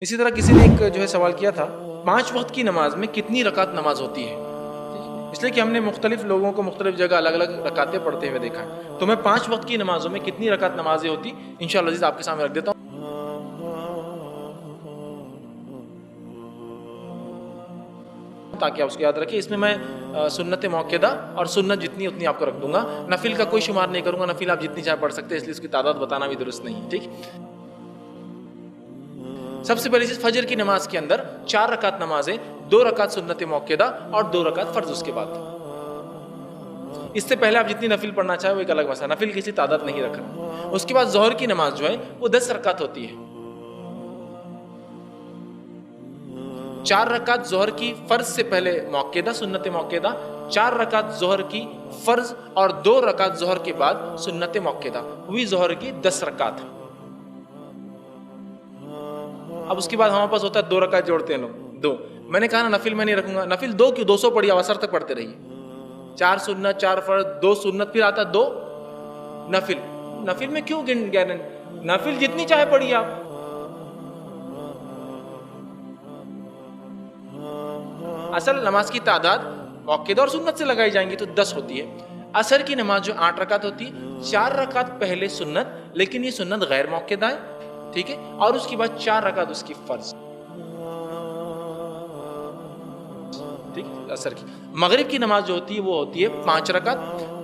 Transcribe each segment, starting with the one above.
इसी तरह किसी ने एक जो है सवाल किया था, 5 वक्त की नमाज में कितनी रकात नमाज होती है। इसलिए कि हमने मुख्तलिफ लोगों को मुख्तलिफ जगह अलग अलग रकातें पढ़ते हुए देखा है। तो मैं 5 वक्त की नमाजों में कितनी रकात नमाजें होती इंशाअल्लाह अज़ीज़ आपके सामने रख देता हूँ, ताकि आप उसको याद रखें। इसमें मैं सुन्नत मौक़िदा और सुन्नत जितनी उतनी आपको रख दूंगा। नफिल का कोई शुमार नहीं करूंगा, नफिल आप जितनी चाहे पढ़ सकते हैं, इसलिए उसकी तादाद बताना भी दुरुस्त नहीं है। ठीक, सबसे पहली चीज, फजर की नमाज के अंदर 4 रकात नमाजें, 2 रकात सुन्नत मौक़िदा और 2 रकात फर्ज उसके बाद। इससे पहले आप जितनी नफिल पढ़ना चाहे वो एक अलग मसला, नफिल किसी तादाद नहीं रख रहा। उसके बाद जोहर की नमाज जो है वो 10 रकात होती है। 4 रकात जोहर की फर्ज से पहले मौक़िदा सुन्नत मौक़िदा, 4 रकात जोहर की फर्ज और 2 रकात जोहर के बाद सुन्नत मौक़िदा, हुई जोहर की 10 रकात। अब उसके बाद हमारे पास होता है 2 रकात जोड़ते हैं लोग, 2। मैंने कहा ना नफिल मैं नहीं रखूंगा, नफिल 2 क्यों, 200 पढ़िए, असर तक पढ़ते रहिए। 4 सुन्नत, 4 फर्ज, 2 सुन्नत, फिर आता 2 नफिल। नफिल में क्यों गिन, नफिल जितनी चाहे पढ़िए आप। असल नमाज की तादाद मौक़िदा और सुन्नत से लगाई जाएंगी तो 10 होती है। असर की नमाज जो 8 रकात होती है, 4 रकात पहले सुन्नत, लेकिन ये सुन्नत गैर मौक़िदा है, ठीक है, और उसके बाद 4 रकात उसकी फर्ज, ठीक, असर की। मगरिब की नमाज जो होती है वो होती है 5 रकात,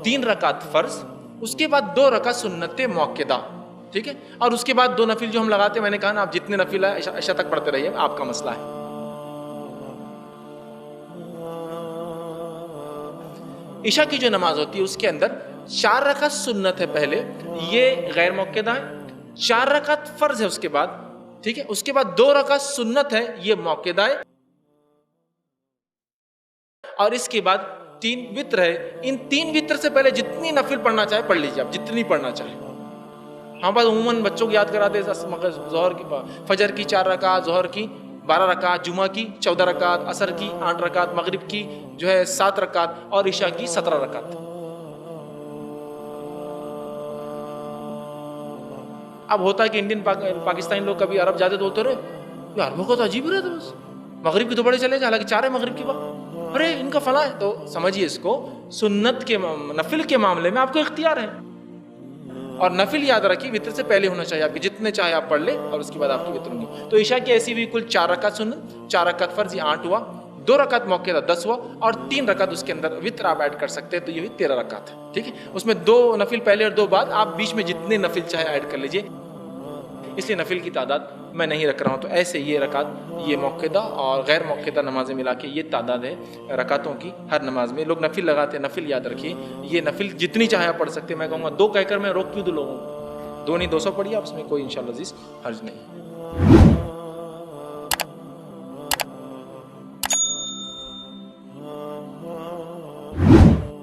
3 रकात फर्ज, उसके बाद 2 रकात सुन्नत मौक़िदा, ठीक है, और उसके बाद 2 नफिल जो हम लगाते हैं। मैंने कहा ना आप जितने नफिल है इशा तक पढ़ते रहिए, आपका मसला है। इशा की जो नमाज होती है उसके अंदर 4 रकात सुन्नत है पहले, ये गैर मौक़िदा है, 4 रकात फर्ज है उसके बाद, ठीक है, उसके बाद 2 रकात सुन्नत है, ये मौक़िदा है, और इसके बाद 3 वित्र है। इन 3 वित्र से पहले जितनी नफिल पढ़ना चाहे पढ़ लीजिए आप, जितनी पढ़ना चाहे। हाँ, बस उमूमन बच्चों को याद करा दे, जोहर की, फजर की 4 रकात, जोहर की 12 रकात, जुमा की 14 रकात, असर की 8 रकात, मगरिब की जो है 7 रकात और इशा की 17 रकात। अब होता है कि इंडियन पाकिस्तानी लोग कभी अरब जाते तो बोलते रहे यार अरबों को तो अजीब ही रहता, बस मगरिब की तो बड़े चले जाए, हालांकि 4 है मगरिब की बात, अरे इनका फला है। तो समझिए इसको, सुन्नत के नफिल के मामले में आपको इख्तियार है, और नफिल याद रखिए वित्र से पहले होना चाहिए आपके, जितने चाहे आप पढ़ ले और उसके बाद आपकी वित्र होंगी। तो ईशा की ऐसी भी कुल 4 रकात सुन्नत, 4 रकात फर्ज, 8 हुआ, 2 रकात मौक़िदा 10 हुआ, और 3 रकात उसके अंदर वित्र आप ऐड कर सकते हैं, तो ये भी 13 रकात है, ठीक है। उसमें 2 नफिल पहले और 2 बाद, आप बीच में जितने नफिल चाहे ऐड कर लीजिए, इसलिए नफिल की तादाद मैं नहीं रख रहा हूँ। तो ऐसे ये रकात, ये मौक़िदा और गैर मौक़िदा नमाजें मिला के ये तादाद है रकातों की। हर नमाज में लोग नफिल लगाते हैं, नफिल याद रखिए, ये नफिल जितनी चाहे आप पढ़ सकते हैं। मैं कहूँगा 2 कहकर मैं रोक क्यों दूँ लोगों को, 2 नहीं 200 पढ़िए आप, उसमें कोई इंशाअल्लाह अज़ीज़ हर्ज नहीं।